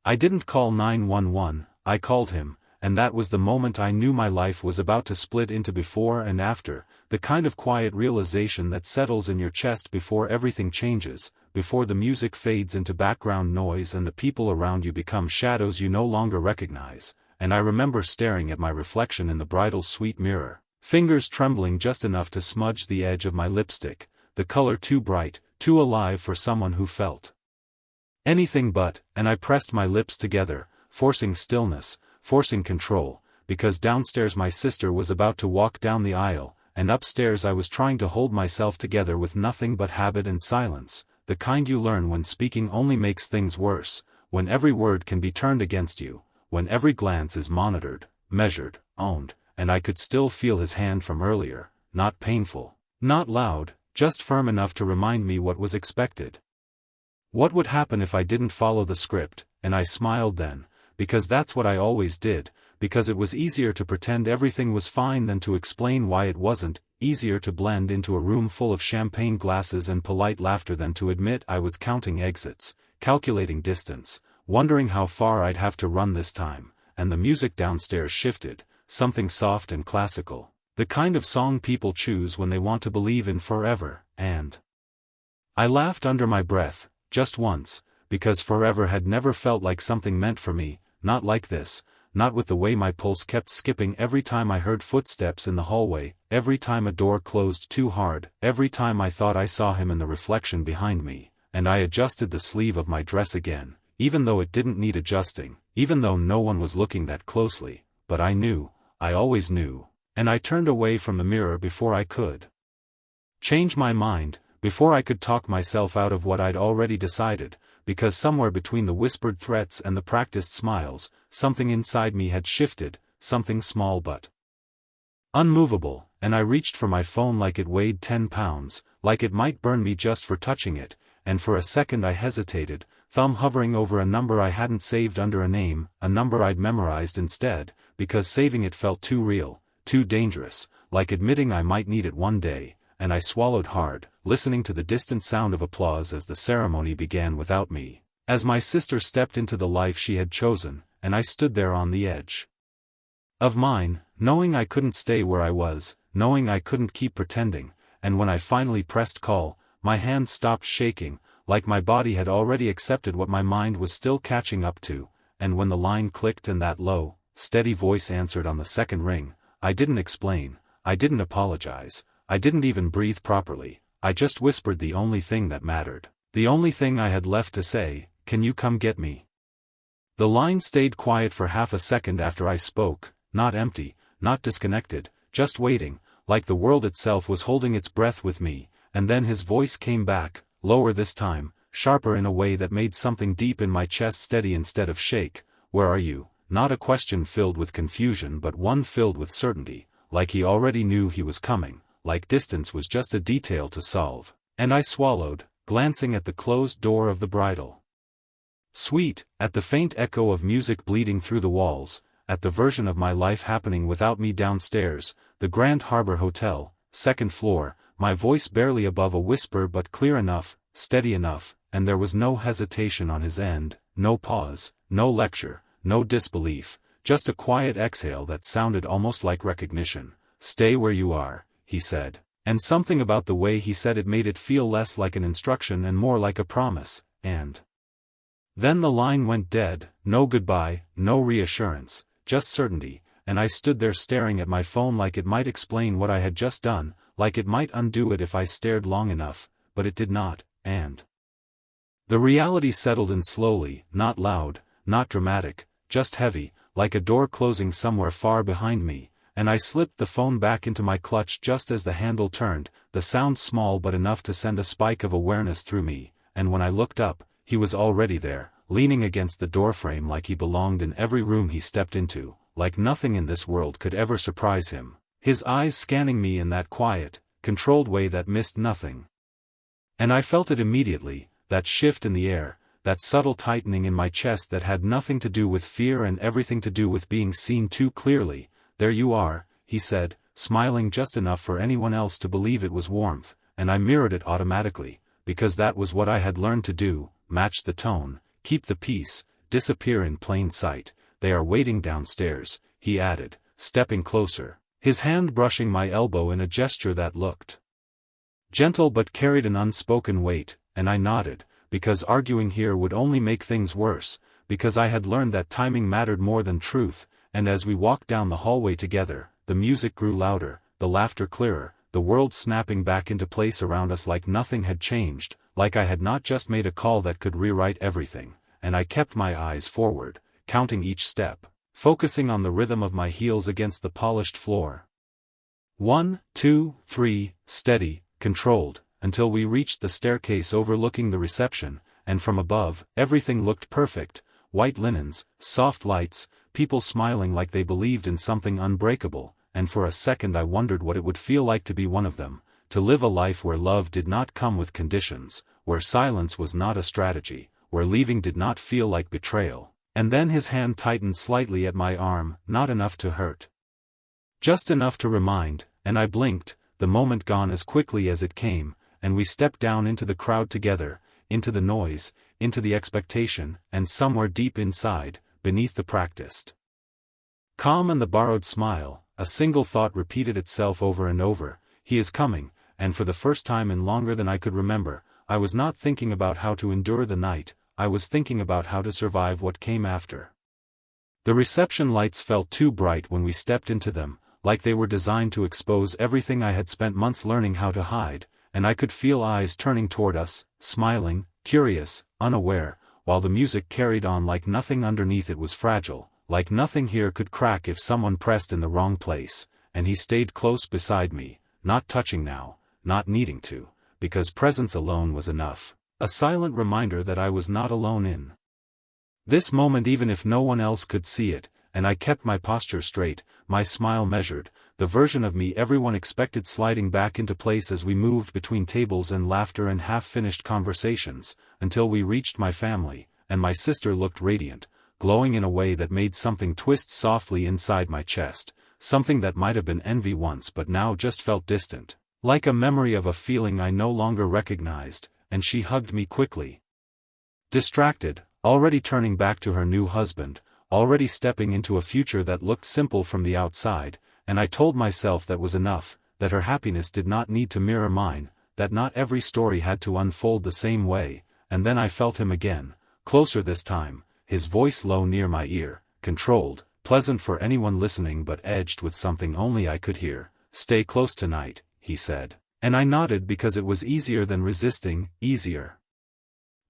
I didn't call 911, I called him, and that was the moment I knew my life was about to split into before and after, the kind of quiet realization that settles in your chest before everything changes, before the music fades into background noise and the people around you become shadows you no longer recognize. And I remember staring at my reflection in the bridal suite mirror, fingers trembling just enough to smudge the edge of my lipstick, the color too bright, too alive for someone who felt anything but, and I pressed my lips together, forcing stillness, forcing control, because downstairs my sister was about to walk down the aisle, and upstairs I was trying to hold myself together with nothing but habit and silence, the kind you learn when speaking only makes things worse, when every word can be turned against you, when every glance is monitored, measured, owned, and I could still feel his hand from earlier, not painful, not loud, just firm enough to remind me what was expected. What would happen if I didn't follow the script? And I smiled then, because that's what I always did, because it was easier to pretend everything was fine than to explain why it wasn't, easier to blend into a room full of champagne glasses and polite laughter than to admit I was counting exits, calculating distance, wondering how far I'd have to run this time, and the music downstairs shifted, something soft and classical, the kind of song people choose when they want to believe in forever, and I laughed under my breath, just once, because forever had never felt like something meant for me, not like this, not with the way my pulse kept skipping every time I heard footsteps in the hallway, every time a door closed too hard, every time I thought I saw him in the reflection behind me, and I adjusted the sleeve of my dress again, even though it didn't need adjusting, even though no one was looking that closely, but I knew, I always knew, and I turned away from the mirror before I could change my mind, before I could talk myself out of what I'd already decided, because somewhere between the whispered threats and the practiced smiles, something inside me had shifted, something small but unmovable, and I reached for my phone like it weighed 10 pounds, like it might burn me just for touching it, and for a second I hesitated, thumb hovering over a number I hadn't saved under a name, a number I'd memorized instead, because saving it felt too real, too dangerous, like admitting I might need it one day, and I swallowed hard, listening to the distant sound of applause as the ceremony began without me, as my sister stepped into the life she had chosen, and I stood there on the edge of mine, knowing I couldn't stay where I was, knowing I couldn't keep pretending, and when I finally pressed call, my hands stopped shaking, like my body had already accepted what my mind was still catching up to, and when the line clicked and that low, steady voice answered on the second ring, I didn't explain, I didn't apologize, I didn't even breathe properly, I just whispered the only thing that mattered, the only thing I had left to say, can you come get me? The line stayed quiet for half a second after I spoke, not empty, not disconnected, just waiting, like the world itself was holding its breath with me, and then his voice came back, lower this time, sharper in a way that made something deep in my chest steady instead of shake. Where are you? Not a question filled with confusion but one filled with certainty, like he already knew he was coming, like distance was just a detail to solve, and I swallowed, glancing at the closed door of the bridal suite, at the faint echo of music bleeding through the walls, at the version of my life happening without me downstairs, the Grand Harbor Hotel, second floor, my voice barely above a whisper but clear enough, steady enough, and there was no hesitation on his end, no pause, no lecture, no disbelief, just a quiet exhale that sounded almost like recognition. Stay where you are, he said, and something about the way he said it made it feel less like an instruction and more like a promise, and then the line went dead, no goodbye, no reassurance, just certainty, and I stood there staring at my phone like it might explain what I had just done, like it might undo it if I stared long enough, but it did not, and the reality settled in slowly, not loud, not dramatic, just heavy, like a door closing somewhere far behind me, and I slipped the phone back into my clutch just as the handle turned, the sound small but enough to send a spike of awareness through me, and when I looked up, he was already there, leaning against the doorframe like he belonged in every room he stepped into, like nothing in this world could ever surprise him, his eyes scanning me in that quiet, controlled way that missed nothing. And I felt it immediately, that shift in the air, that subtle tightening in my chest that had nothing to do with fear and everything to do with being seen too clearly. There you are, he said, smiling just enough for anyone else to believe it was warmth, and I mirrored it automatically, because that was what I had learned to do, match the tone, keep the peace, disappear in plain sight. They are waiting downstairs, he added, stepping closer, his hand brushing my elbow in a gesture that looked gentle but carried an unspoken weight, and I nodded, because arguing here would only make things worse, because I had learned that timing mattered more than truth, and as we walked down the hallway together, the music grew louder, the laughter clearer, the world snapping back into place around us like nothing had changed, like I had not just made a call that could rewrite everything, and I kept my eyes forward, counting each step, focusing on the rhythm of my heels against the polished floor. 1, 2, 3, steady, controlled, until we reached the staircase overlooking the reception, and from above, everything looked perfect, white linens, soft lights, people smiling like they believed in something unbreakable, and for a second I wondered what it would feel like to be one of them, to live a life where love did not come with conditions, where silence was not a strategy, where leaving did not feel like betrayal. And then his hand tightened slightly at my arm, not enough to hurt. Just enough to remind, and I blinked, the moment gone as quickly as it came, and we stepped down into the crowd together, into the noise, into the expectation, and somewhere deep inside, beneath the practiced calm and the borrowed smile, a single thought repeated itself over and over: he is coming, and for the first time in longer than I could remember, I was not thinking about how to endure the night, I was thinking about how to survive what came after. The reception lights felt too bright when we stepped into them, like they were designed to expose everything I had spent months learning how to hide, and I could feel eyes turning toward us, smiling, curious, unaware, while the music carried on like nothing underneath it was fragile, like nothing here could crack if someone pressed in the wrong place, and he stayed close beside me, not touching now, not needing to, because presence alone was enough, a silent reminder that I was not alone in this moment even if no one else could see it, and I kept my posture straight, my smile measured, the version of me everyone expected sliding back into place as we moved between tables and laughter and half-finished conversations, until we reached my family, and my sister looked radiant, glowing in a way that made something twist softly inside my chest, something that might have been envy once but now just felt distant, like a memory of a feeling I no longer recognized, and she hugged me quickly. Distracted, already turning back to her new husband, already stepping into a future that looked simple from the outside, and I told myself that was enough, that her happiness did not need to mirror mine, that not every story had to unfold the same way, and then I felt him again, closer this time, his voice low near my ear, controlled, pleasant for anyone listening but edged with something only I could hear. "Stay close tonight," he said. And I nodded because it was easier than resisting, easier.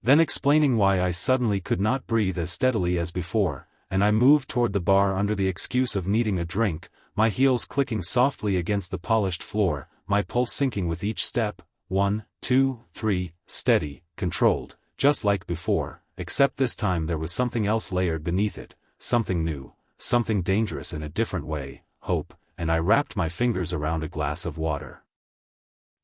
Then explaining why I suddenly could not breathe as steadily as before, and I moved toward the bar under the excuse of needing a drink, my heels clicking softly against the polished floor, my pulse sinking with each step. 1, 2, 3, steady, controlled, just like before, except this time there was something else layered beneath it, something new, something dangerous in a different way, hope, and I wrapped my fingers around a glass of water.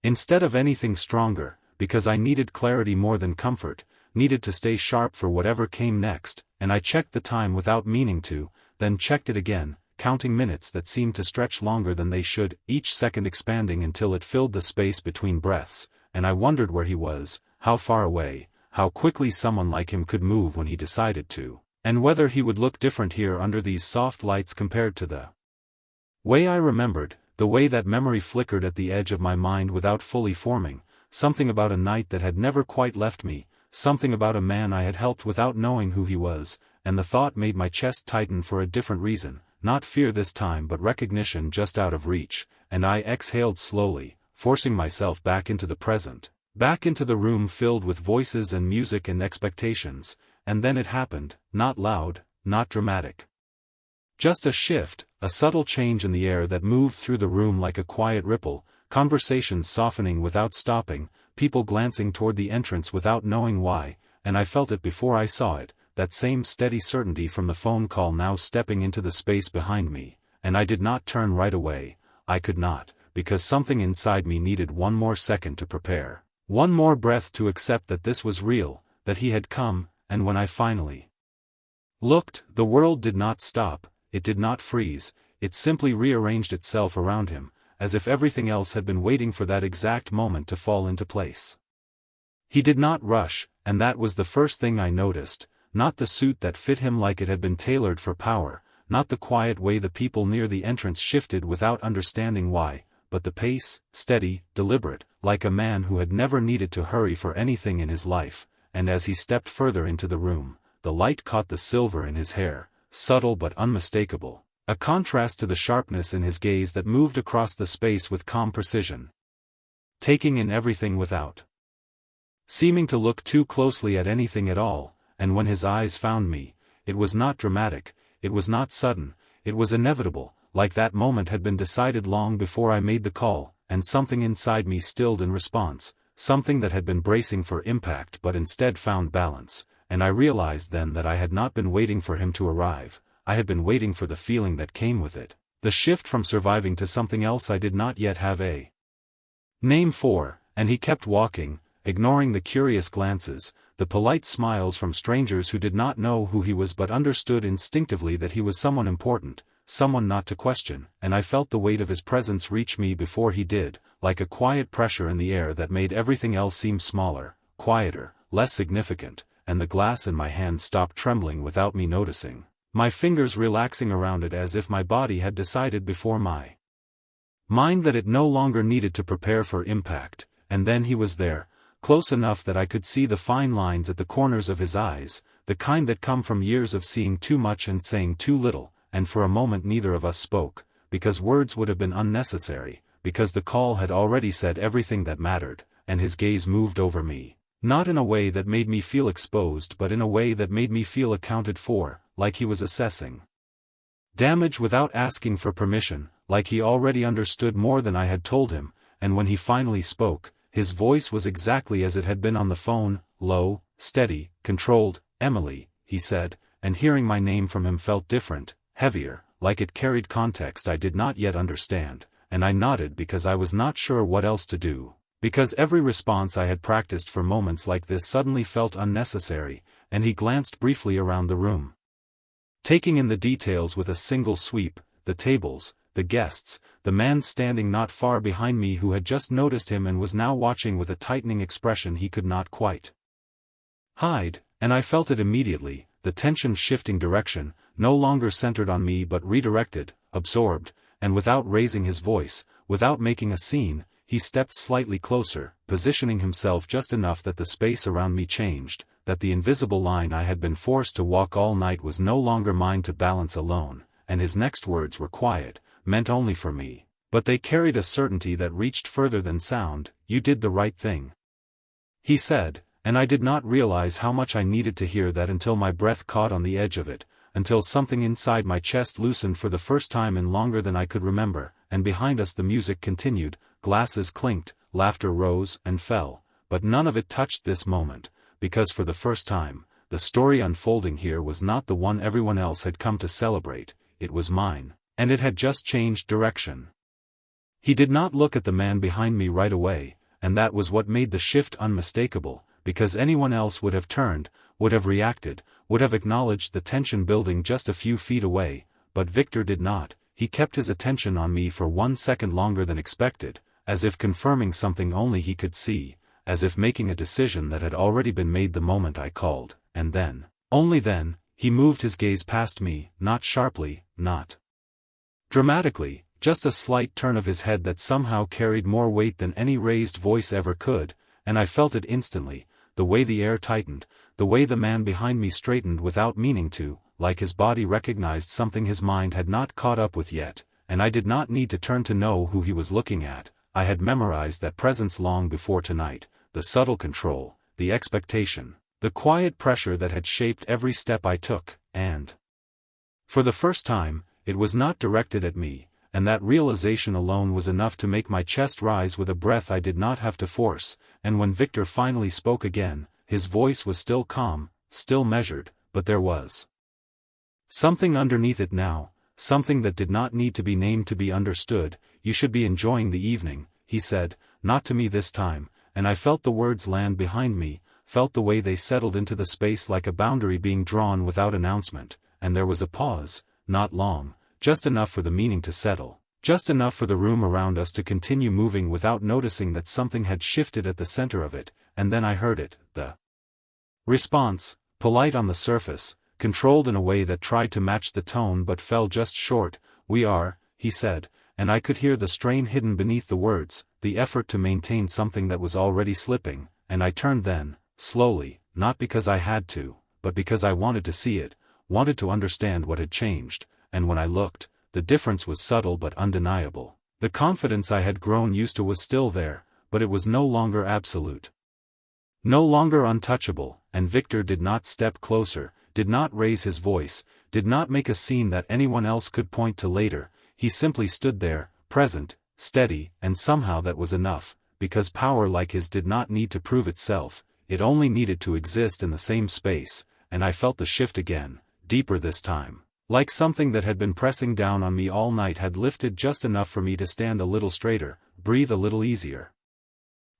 Instead of anything stronger, because I needed clarity more than comfort, needed to stay sharp for whatever came next, and I checked the time without meaning to, then checked it again, counting minutes that seemed to stretch longer than they should, each second expanding until it filled the space between breaths, and I wondered where he was, how far away, how quickly someone like him could move when he decided to, and whether he would look different here under these soft lights compared to the way I remembered, the way that memory flickered at the edge of my mind without fully forming, something about a night that had never quite left me, something about a man I had helped without knowing who he was, and the thought made my chest tighten for a different reason, not fear this time but recognition just out of reach, and I exhaled slowly, forcing myself back into the present, back into the room filled with voices and music and expectations, and then it happened, not loud, not dramatic. Just a shift, a subtle change in the air that moved through the room like a quiet ripple, conversations softening without stopping, people glancing toward the entrance without knowing why, and I felt it before I saw it, that same steady certainty from the phone call now stepping into the space behind me, and I did not turn right away, I could not, because something inside me needed one more second to prepare, one more breath to accept that this was real, that he had come, and when I finally looked, the world did not stop, it did not freeze, it simply rearranged itself around him, as if everything else had been waiting for that exact moment to fall into place. He did not rush, and that was the first thing I noticed, not the suit that fit him like it had been tailored for power, not the quiet way the people near the entrance shifted without understanding why, but the pace, steady, deliberate, like a man who had never needed to hurry for anything in his life, and as he stepped further into the room, the light caught the silver in his hair, subtle but unmistakable, a contrast to the sharpness in his gaze that moved across the space with calm precision, taking in everything without seeming to look too closely at anything at all. And when his eyes found me, it was not dramatic, it was not sudden, it was inevitable, like that moment had been decided long before I made the call, and something inside me stilled in response, something that had been bracing for impact but instead found balance, and I realized then that I had not been waiting for him to arrive, I had been waiting for the feeling that came with it, the shift from surviving to something else I did not yet have a name for. And he kept walking, ignoring the curious glances, the polite smiles from strangers who did not know who he was but understood instinctively that he was someone important, someone not to question, and I felt the weight of his presence reach me before he did, like a quiet pressure in the air that made everything else seem smaller, quieter, less significant, and the glass in my hand stopped trembling without me noticing, my fingers relaxing around it as if my body had decided before my mind that it no longer needed to prepare for impact, and then he was there, close enough that I could see the fine lines at the corners of his eyes, the kind that come from years of seeing too much and saying too little, and for a moment neither of us spoke, because words would have been unnecessary, because the call had already said everything that mattered, and his gaze moved over me, not in a way that made me feel exposed but in a way that made me feel accounted for, like he was assessing damage without asking for permission, like he already understood more than I had told him, and when he finally spoke, his voice was exactly as it had been on the phone, low, steady, controlled. "Emily," he said, and hearing my name from him felt different, heavier, like it carried context I did not yet understand, and I nodded because I was not sure what else to do, because every response I had practiced for moments like this suddenly felt unnecessary, and he glanced briefly around the room, taking in the details with a single sweep, the tables, the guests, the man standing not far behind me who had just noticed him and was now watching with a tightening expression he could not quite hide, and I felt it immediately, the tension shifting direction, no longer centered on me but redirected, absorbed, and without raising his voice, without making a scene, he stepped slightly closer, positioning himself just enough that the space around me changed, that the invisible line I had been forced to walk all night was no longer mine to balance alone, and his next words were quiet, meant only for me, but they carried a certainty that reached further than sound. "You did the right thing," he said, and I did not realize how much I needed to hear that until my breath caught on the edge of it, until something inside my chest loosened for the first time in longer than I could remember, and behind us the music continued, glasses clinked, laughter rose and fell, but none of it touched this moment, because for the first time, the story unfolding here was not the one everyone else had come to celebrate, it was mine. And it had just changed direction. He did not look at the man behind me right away, and that was what made the shift unmistakable, because anyone else would have turned, would have reacted, would have acknowledged the tension building just a few feet away, but Victor did not. He kept his attention on me for 1 second longer than expected, as if confirming something only he could see, as if making a decision that had already been made the moment I called, and then, only then, he moved his gaze past me, not sharply, not dramatically, just a slight turn of his head that somehow carried more weight than any raised voice ever could, and I felt it instantly, the way the air tightened, the way the man behind me straightened without meaning to, like his body recognized something his mind had not caught up with yet, and I did not need to turn to know who he was looking at. I had memorized that presence long before tonight, the subtle control, the expectation, the quiet pressure that had shaped every step I took, and for the first time, it was not directed at me, and that realization alone was enough to make my chest rise with a breath I did not have to force, and when Victor finally spoke again, his voice was still calm, still measured, but there was something underneath it now, something that did not need to be named to be understood. "You should be enjoying the evening," he said, not to me this time, and I felt the words land behind me, felt the way they settled into the space like a boundary being drawn without announcement, and there was a pause. Not long, just enough for the meaning to settle, just enough for the room around us to continue moving without noticing that something had shifted at the center of it, and then I heard it, the response, polite on the surface, controlled in a way that tried to match the tone but fell just short. "We are," he said, and I could hear the strain hidden beneath the words, the effort to maintain something that was already slipping, and I turned then, slowly, not because I had to, but because I wanted to see it, wanted to understand what had changed, and when I looked, the difference was subtle but undeniable. The confidence I had grown used to was still there, but it was no longer absolute. No longer untouchable, and Victor did not step closer, did not raise his voice, did not make a scene that anyone else could point to later. He simply stood there, present, steady, and somehow that was enough, because power like his did not need to prove itself, it only needed to exist in the same space, and I felt the shift again, deeper this time. Like something that had been pressing down on me all night had lifted just enough for me to stand a little straighter, breathe a little easier,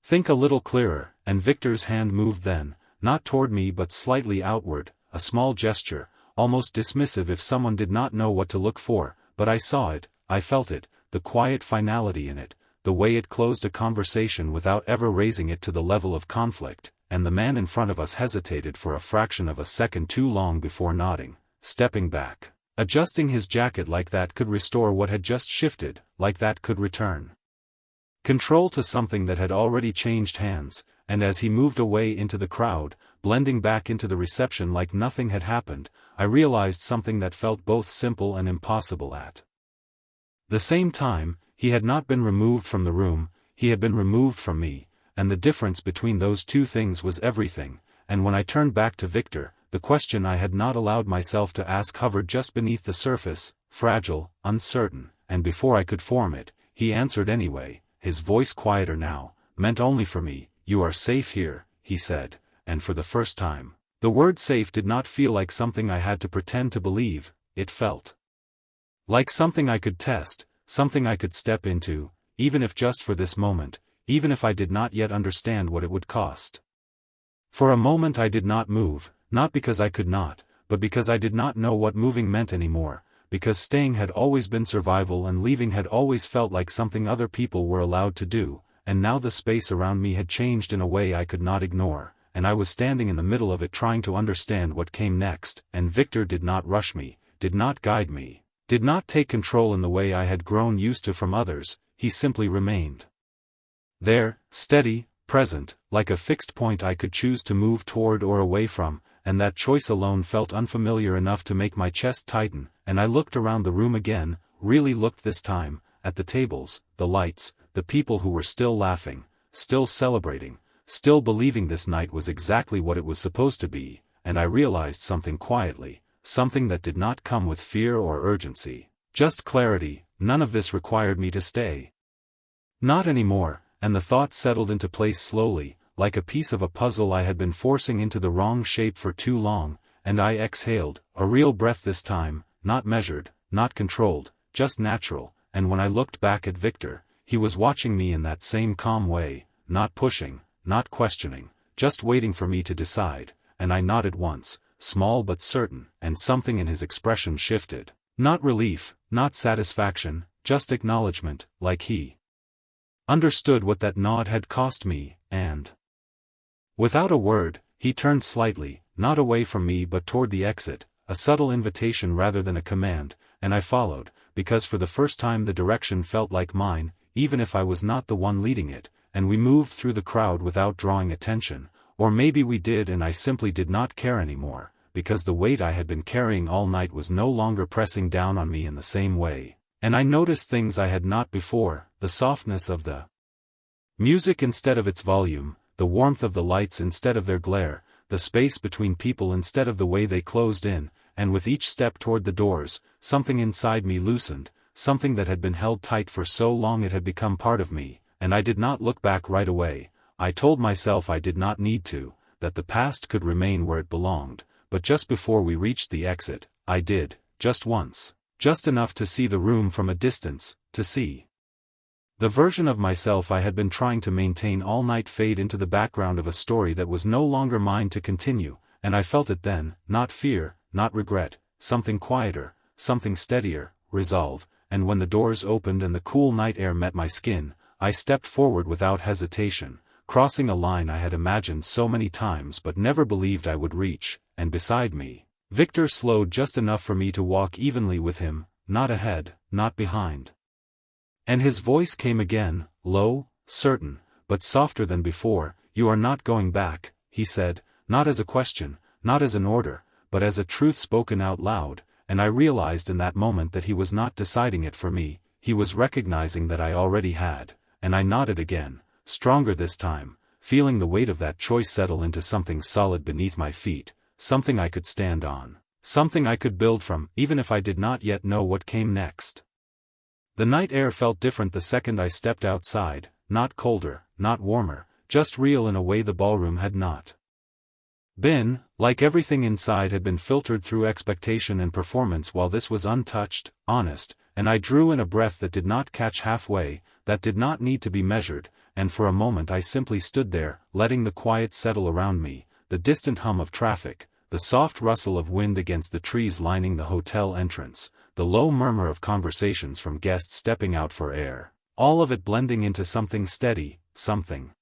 think a little clearer, and Victor's hand moved then, not toward me but slightly outward, a small gesture, almost dismissive if someone did not know what to look for, but I saw it, I felt it, the quiet finality in it, the way it closed a conversation without ever raising it to the level of conflict, and the man in front of us hesitated for a fraction of a second too long before nodding, stepping back. Adjusting his jacket like that could restore what had just shifted, like that could return control to something that had already changed hands, and as he moved away into the crowd, blending back into the reception like nothing had happened, I realized something that felt both simple and impossible at the same time. He had not been removed from the room, he had been removed from me, and the difference between those two things was everything, and when I turned back to Victor, the question I had not allowed myself to ask hovered just beneath the surface, fragile, uncertain, and before I could form it, he answered anyway, his voice quieter now, meant only for me. "You are safe here," he said, and for the first time, the word safe did not feel like something I had to pretend to believe, it felt like something I could test, something I could step into, even if just for this moment, even if I did not yet understand what it would cost. For a moment I did not move, not because I could not, but because I did not know what moving meant anymore, because staying had always been survival and leaving had always felt like something other people were allowed to do, and now the space around me had changed in a way I could not ignore, and I was standing in the middle of it trying to understand what came next, and Victor did not rush me, did not guide me, did not take control in the way I had grown used to from others, he simply remained there, steady, present, like a fixed point I could choose to move toward or away from, and that choice alone felt unfamiliar enough to make my chest tighten, and I looked around the room again, really looked this time, at the tables, the lights, the people who were still laughing, still celebrating, still believing this night was exactly what it was supposed to be, and I realized something quietly, something that did not come with fear or urgency, just clarity. None of this required me to stay. Not anymore, and the thought settled into place slowly, like a piece of a puzzle I had been forcing into the wrong shape for too long, and I exhaled, a real breath this time, not measured, not controlled, just natural, and when I looked back at Victor, he was watching me in that same calm way, not pushing, not questioning, just waiting for me to decide, and I nodded once, small but certain, and something in his expression shifted. Not relief, not satisfaction, just acknowledgement, like he understood what that nod had cost me, and without a word, he turned slightly, not away from me but toward the exit, a subtle invitation rather than a command, and I followed, because for the first time the direction felt like mine, even if I was not the one leading it, and we moved through the crowd without drawing attention, or maybe we did and I simply did not care anymore, because the weight I had been carrying all night was no longer pressing down on me in the same way, and I noticed things I had not before, the softness of the music instead of its volume, the warmth of the lights instead of their glare, the space between people instead of the way they closed in, and with each step toward the doors, something inside me loosened, something that had been held tight for so long it had become part of me, and I did not look back right away. I told myself I did not need to, that the past could remain where it belonged, but just before we reached the exit, I did, just once, just enough to see the room from a distance, to see the version of myself I had been trying to maintain all night fade into the background of a story that was no longer mine to continue, and I felt it then, not fear, not regret, something quieter, something steadier, resolve, and when the doors opened and the cool night air met my skin, I stepped forward without hesitation, crossing a line I had imagined so many times but never believed I would reach, and beside me, Victor slowed just enough for me to walk evenly with him, not ahead, not behind. And his voice came again, low, certain, but softer than before. "You are not going back," he said, not as a question, not as an order, but as a truth spoken out loud, and I realized in that moment that he was not deciding it for me, he was recognizing that I already had, and I nodded again, stronger this time, feeling the weight of that choice settle into something solid beneath my feet, something I could stand on, something I could build from, even if I did not yet know what came next. The night air felt different the second I stepped outside, not colder, not warmer, just real in a way the ballroom had not been. Like everything inside had been filtered through expectation and performance, while this was untouched, honest, and I drew in a breath that did not catch halfway, that did not need to be measured, and for a moment I simply stood there, letting the quiet settle around me, the distant hum of traffic, the soft rustle of wind against the trees lining the hotel entrance, the low murmur of conversations from guests stepping out for air, all of it blending into something steady, something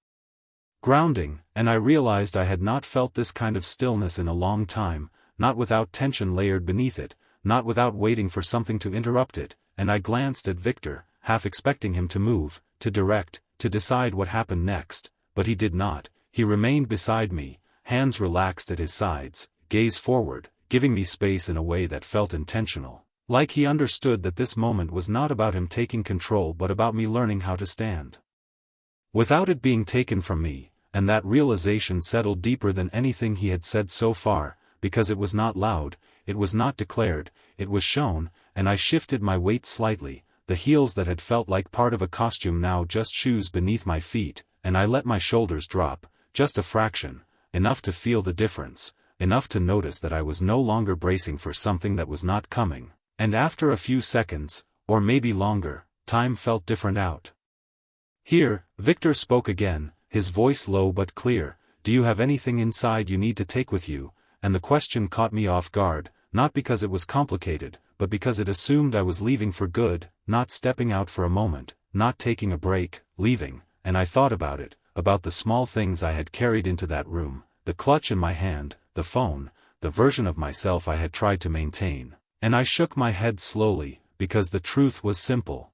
grounding, and I realized I had not felt this kind of stillness in a long time, not without tension layered beneath it, not without waiting for something to interrupt it, and I glanced at Victor, half expecting him to move, to direct, to decide what happened next, but he did not. He remained beside me, hands relaxed at his sides, gaze forward, giving me space in a way that felt intentional, like he understood that this moment was not about him taking control but about me learning how to stand without it being taken from me. And that realization settled deeper than anything he had said so far, because it was not loud, it was not declared, it was shown, and I shifted my weight slightly, the heels that had felt like part of a costume now just shoes beneath my feet, and I let my shoulders drop, just a fraction, enough to feel the difference, enough to notice that I was no longer bracing for something that was not coming, and after a few seconds, or maybe longer, time felt different out. "Here," Victor spoke again, his voice low but clear, "do you have anything inside you need to take with you?" And the question caught me off guard, not because it was complicated, but because it assumed I was leaving for good, not stepping out for a moment, not taking a break, leaving, and I thought about it, about the small things I had carried into that room, the clutch in my hand, the phone, the version of myself I had tried to maintain, and I shook my head slowly, because the truth was simple.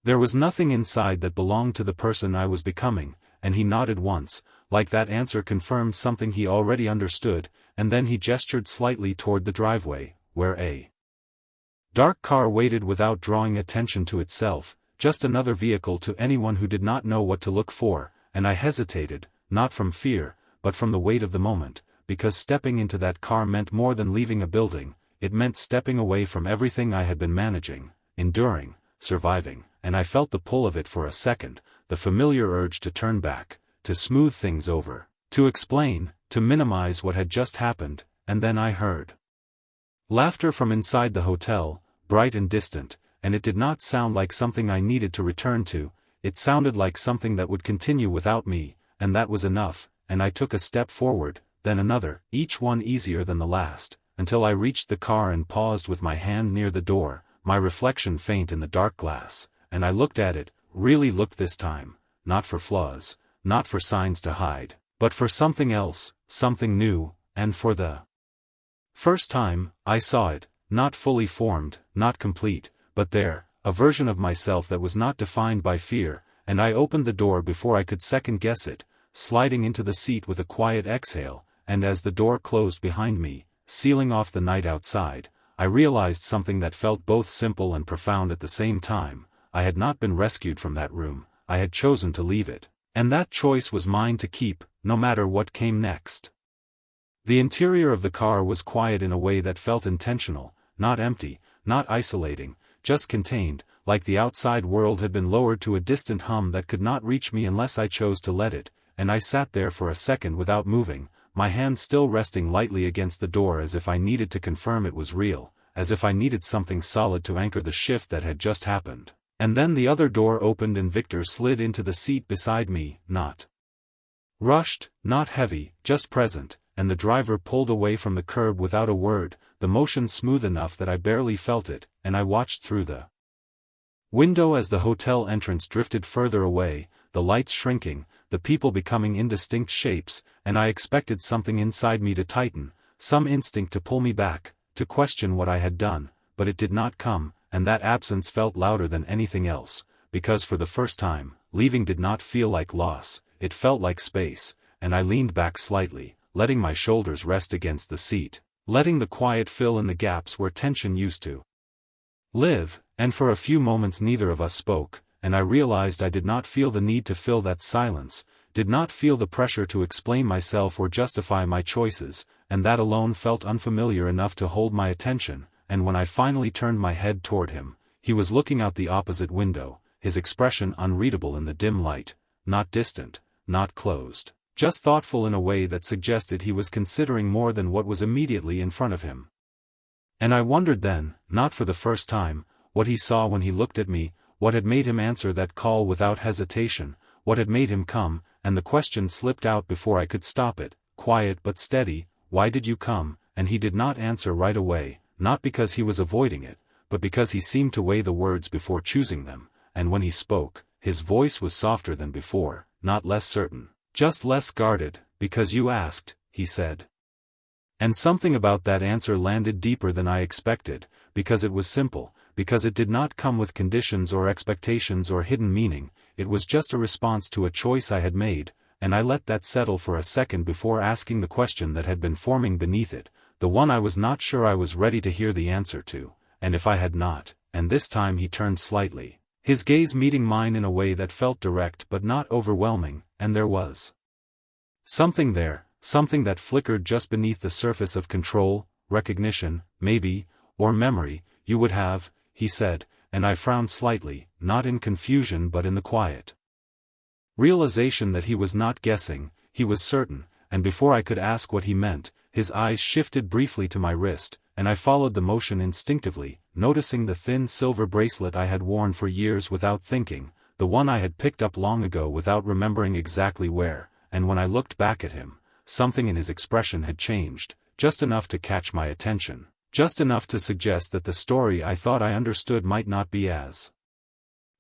There was nothing inside that belonged to the person I was becoming. And he nodded once, like that answer confirmed something he already understood, and then he gestured slightly toward the driveway, where a dark car waited without drawing attention to itself, just another vehicle to anyone who did not know what to look for, and I hesitated, not from fear, but from the weight of the moment, because stepping into that car meant more than leaving a building, it meant stepping away from everything I had been managing, enduring, surviving, and I felt the pull of it for a second, the familiar urge to turn back, to smooth things over, to explain, to minimize what had just happened, and then I heard laughter from inside the hotel, bright and distant, and it did not sound like something I needed to return to, it sounded like something that would continue without me, and that was enough, and I took a step forward, then another, each one easier than the last, until I reached the car and paused with my hand near the door, my reflection faint in the dark glass, and I looked at it, really looked this time, not for flaws, not for signs to hide, but for something else, something new, and for the first time, I saw it, not fully formed, not complete, but there, a version of myself that was not defined by fear, and I opened the door before I could second-guess it, sliding into the seat with a quiet exhale, and as the door closed behind me, sealing off the night outside, I realized something that felt both simple and profound at the same time. I had not been rescued from that room, I had chosen to leave it, and that choice was mine to keep, no matter what came next. The interior of the car was quiet in a way that felt intentional, not empty, not isolating, just contained, like the outside world had been lowered to a distant hum that could not reach me unless I chose to let it, and I sat there for a second without moving, my hand still resting lightly against the door as if I needed to confirm it was real, as if I needed something solid to anchor the shift that had just happened. And then the other door opened and Victor slid into the seat beside me, not rushed, not heavy, just present, and the driver pulled away from the curb without a word, the motion smooth enough that I barely felt it, and I watched through the window as the hotel entrance drifted further away, the lights shrinking, the people becoming indistinct shapes, and I expected something inside me to tighten, some instinct to pull me back, to question what I had done, but it did not come, and that absence felt louder than anything else, because for the first time, leaving did not feel like loss, it felt like space, and I leaned back slightly, letting my shoulders rest against the seat, letting the quiet fill in the gaps where tension used to live, and for a few moments neither of us spoke, and I realized I did not feel the need to fill that silence, did not feel the pressure to explain myself or justify my choices, and that alone felt unfamiliar enough to hold my attention, and when I finally turned my head toward him, he was looking out the opposite window, his expression unreadable in the dim light, not distant, not closed, just thoughtful in a way that suggested he was considering more than what was immediately in front of him. And I wondered then, not for the first time, what he saw when he looked at me, what had made him answer that call without hesitation, what had made him come, and the question slipped out before I could stop it, quiet but steady, "Why did you come?" And he did not answer right away, not because he was avoiding it, but because he seemed to weigh the words before choosing them, and when he spoke, his voice was softer than before, not less certain, just less guarded. "Because you asked," he said. And something about that answer landed deeper than I expected, because it was simple, because it did not come with conditions or expectations or hidden meaning, it was just a response to a choice I had made, and I let that settle for a second before asking the question that had been forming beneath it, the one I was not sure I was ready to hear the answer to, and if I had not, and this time he turned slightly, his gaze meeting mine in a way that felt direct but not overwhelming, and there was something there, something that flickered just beneath the surface of control, recognition, maybe, or memory. "You would have," he said, and I frowned slightly, not in confusion but in the quiet realization that he was not guessing, he was certain, and before I could ask what he meant, his eyes shifted briefly to my wrist, and I followed the motion instinctively, noticing the thin silver bracelet I had worn for years without thinking, the one I had picked up long ago without remembering exactly where, and when I looked back at him, something in his expression had changed, just enough to catch my attention, just enough to suggest that the story I thought I understood might not be as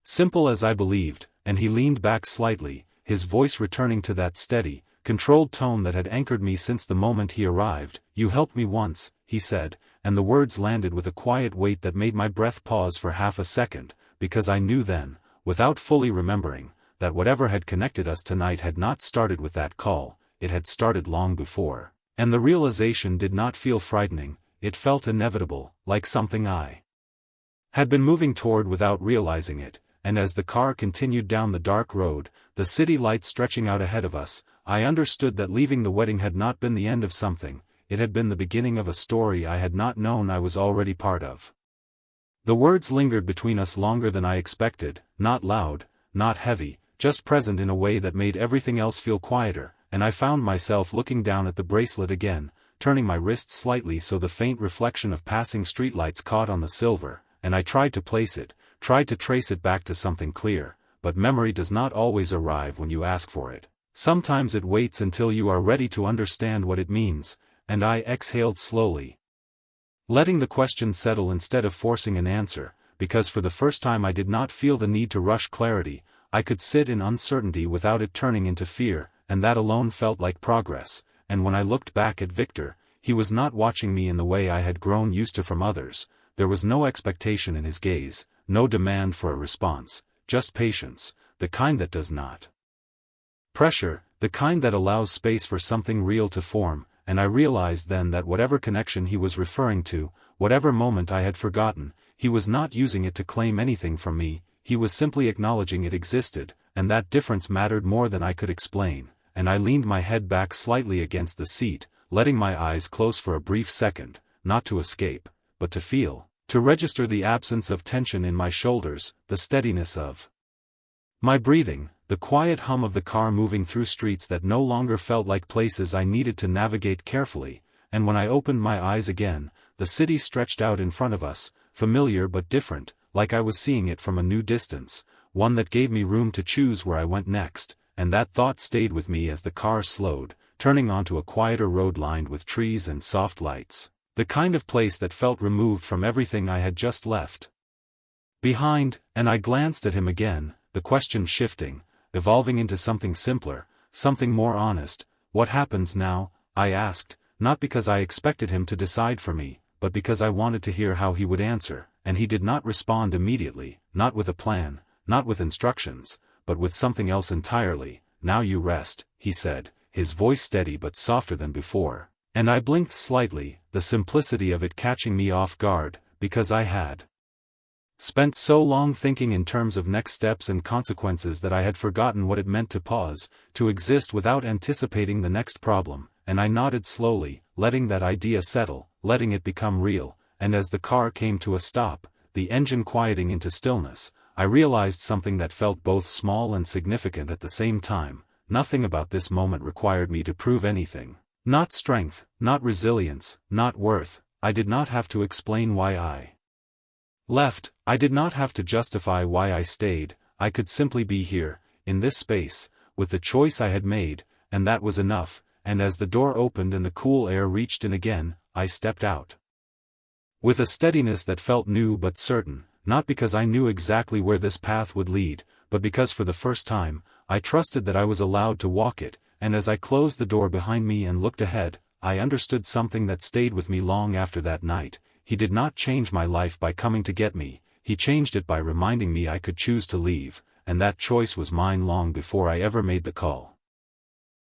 simple as I believed, and he leaned back slightly, his voice returning to that steady, controlled tone that had anchored me since the moment he arrived. "You helped me once," he said, and the words landed with a quiet weight that made my breath pause for half a second, because I knew then, without fully remembering, that whatever had connected us tonight had not started with that call, it had started long before, and the realization did not feel frightening, it felt inevitable, like something I had been moving toward without realizing it. And as the car continued down the dark road, the city lights stretching out ahead of us, I understood that leaving the wedding had not been the end of something, it had been the beginning of a story I had not known I was already part of. The words lingered between us longer than I expected, not loud, not heavy, just present in a way that made everything else feel quieter, and I found myself looking down at the bracelet again, turning my wrist slightly so the faint reflection of passing streetlights caught on the silver, and I tried to place it, tried to trace it back to something clear, but memory does not always arrive when you ask for it. Sometimes it waits until you are ready to understand what it means, and I exhaled slowly, letting the question settle instead of forcing an answer, because for the first time I did not feel the need to rush clarity. I could sit in uncertainty without it turning into fear, and that alone felt like progress. And when I looked back at Victor, he was not watching me in the way I had grown used to from others. There was no expectation in his gaze, no demand for a response, just patience, the kind that does not pressure, the kind that allows space for something real to form, and I realized then that whatever connection he was referring to, whatever moment I had forgotten, he was not using it to claim anything from me, he was simply acknowledging it existed, and that difference mattered more than I could explain, and I leaned my head back slightly against the seat, letting my eyes close for a brief second, not to escape, but to feel, to register the absence of tension in my shoulders, the steadiness of my breathing, the quiet hum of the car moving through streets that no longer felt like places I needed to navigate carefully, and when I opened my eyes again, the city stretched out in front of us, familiar but different, like I was seeing it from a new distance, one that gave me room to choose where I went next, and that thought stayed with me as the car slowed, turning onto a quieter road lined with trees and soft lights. The kind of place that felt removed from everything I had just left behind, and I glanced at him again, the question shifting, evolving into something simpler, something more honest. "What happens now?" I asked, not because I expected him to decide for me, but because I wanted to hear how he would answer, and he did not respond immediately, not with a plan, not with instructions, but with something else entirely. "Now you rest," he said, his voice steady but softer than before, and I blinked slightly, the simplicity of it catching me off guard, because I had spent so long thinking in terms of next steps and consequences that I had forgotten what it meant to pause, to exist without anticipating the next problem, and I nodded slowly, letting that idea settle, letting it become real, and as the car came to a stop, the engine quieting into stillness, I realized something that felt both small and significant at the same time. Nothing about this moment required me to prove anything. Not strength, not resilience, not worth. I did not have to explain why I left. I did not have to justify why I stayed. I could simply be here, in this space, with the choice I had made, and that was enough. And as the door opened and the cool air reached in again, I stepped out with a steadiness that felt new but certain, not because I knew exactly where this path would lead, but because for the first time, I trusted that I was allowed to walk it. And as I closed the door behind me and looked ahead, I understood something that stayed with me long after that night. He did not change my life by coming to get me, he changed it by reminding me I could choose to leave, and that choice was mine long before I ever made the call.